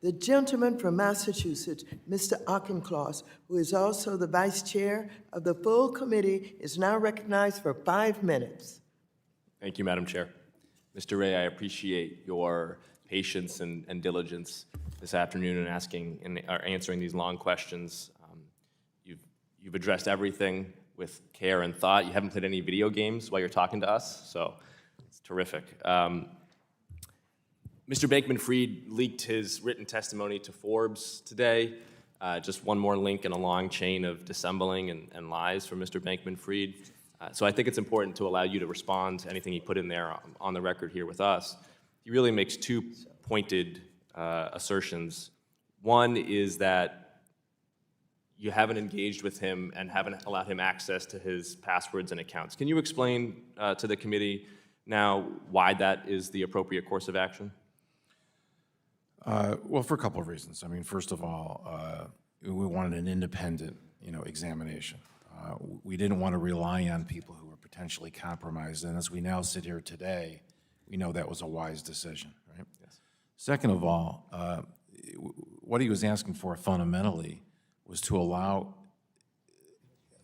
The gentleman from Massachusetts, Mr. Auchincloss, who is also the vice chair of the full committee, is now recognized for 5 minutes. Thank you, Madam Chair. Mr. Ray, I appreciate your patience and diligence this afternoon in answering these long questions. You've addressed everything with care and thought. You haven't played any video games while you're talking to us, so it's terrific. Mr. Bankman-Fried leaked his written testimony to Forbes today. Just one more link in a long chain of dissembling and lies from Mr. Bankman-Fried. So I think it's important to allow you to respond to anything he put in there on the record here with us. He really makes two pointed assertions. One is that you haven't engaged with him and haven't allowed him access to his passwords and accounts. Can you explain to the committee now why that is the appropriate course of action? Well, for a couple of reasons. I mean, first of all, we wanted an independent, examination. We didn't want to rely on people who were potentially compromised, and as we now sit here today, we know that was a wise decision, right? Yes. Second of all, what he was asking for fundamentally was to allow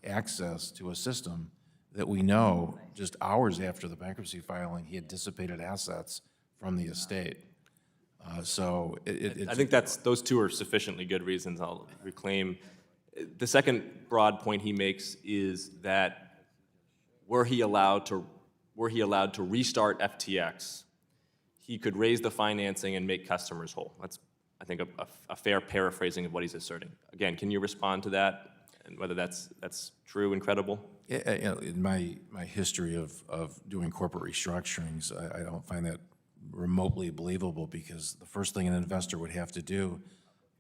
access to a system that we know just hours after the bankruptcy filing, he had dissipated assets from the estate. I think those two are sufficiently good reasons. I'll reclaim. The second broad point he makes is that were he allowed to restart FTX, he could raise the financing and make customers whole. That's, I think, a fair paraphrasing of what he's asserting. Again, can you respond to that and whether that's true and credible? In my history of doing corporate restructurings, I don't find that remotely believable, because the first thing an investor would have to do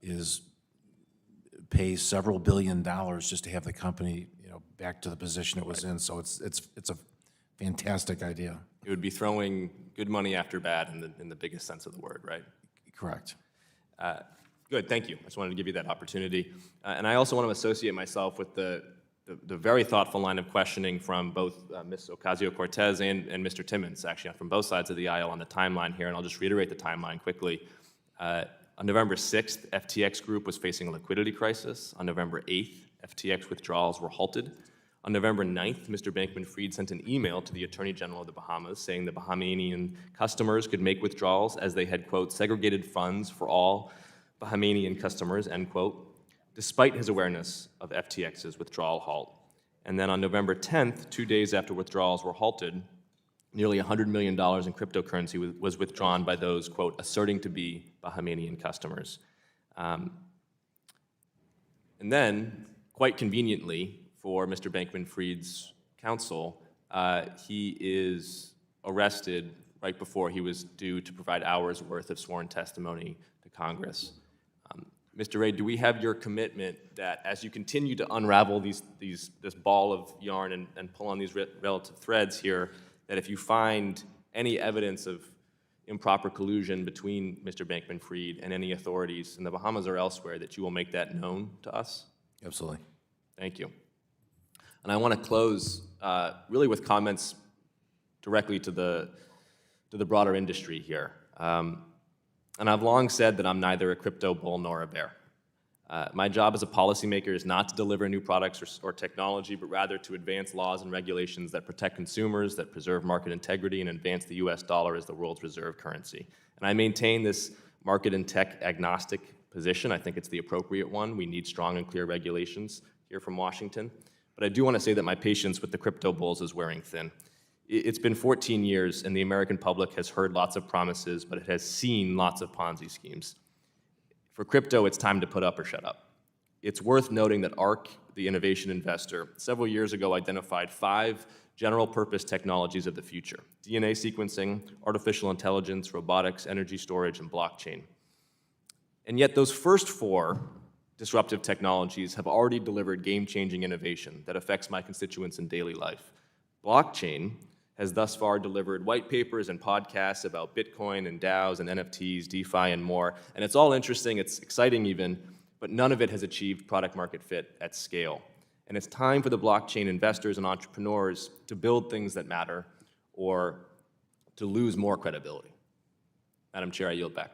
is pay several $1 billion just to have the company, back to the position it was in. So it's a fantastic idea. It would be throwing good money after bad in the biggest sense of the word, right? Correct. Good, thank you. I just wanted to give you that opportunity. And I also want to associate myself with the very thoughtful line of questioning from both Ms. Ocasio-Cortez and Mr. Timmons, actually, from both sides of the aisle on the timeline here, and I'll just reiterate the timeline quickly. On November 6th, FTX Group was facing a liquidity crisis. On November 8th, FTX withdrawals were halted. On November 9th, Mr. Bankman-Fried sent an email to the Attorney General of the Bahamas saying the Bahamian customers could make withdrawals as they had, quote, segregated funds for all Bahamian customers, end quote, despite his awareness of FTX's withdrawal halt. And then on November 10th, 2 days after withdrawals were halted, nearly $100 million in cryptocurrency was withdrawn by those, quote, asserting to be Bahamian customers. And then, quite conveniently for Mr. Bankman-Fried's counsel, he is arrested right before he was due to provide hours worth of sworn testimony to Congress. Mr. Ray, do we have your commitment that as you continue to unravel this ball of yarn and pull on these relative threads here, that if you find any evidence of improper collusion between Mr. Bankman-Fried and any authorities in the Bahamas or elsewhere, that you will make that known to us? Absolutely. Thank you. And I want to close really with comments directly to the broader industry here. And I've long said that I'm neither a crypto bull nor a bear. My job as a policymaker is not to deliver new products or technology, but rather to advance laws and regulations that protect consumers, that preserve market integrity, and advance the US dollar as the world's reserve currency. And I maintain this market and tech agnostic position. I think it's the appropriate one. We need strong and clear regulations here from Washington. But I do want to say that my patience with the crypto bulls is wearing thin. It's been 14 years, and the American public has heard lots of promises, but it has seen lots of Ponzi schemes. For crypto, it's time to put up or shut up. It's worth noting that ARK, the innovation investor, several years ago identified 5 general-purpose technologies of the future: DNA sequencing, artificial intelligence, robotics, energy storage, and blockchain. And yet those first 4 disruptive technologies have already delivered game-changing innovation that affects my constituents in daily life. Blockchain has thus far delivered white papers and podcasts about Bitcoin and DAOs and NFTs, DeFi, and more. And it's all interesting, it's exciting even, but none of it has achieved product market fit at scale. And it's time for the blockchain investors and entrepreneurs to build things that matter or to lose more credibility. Madam Chair, I yield back.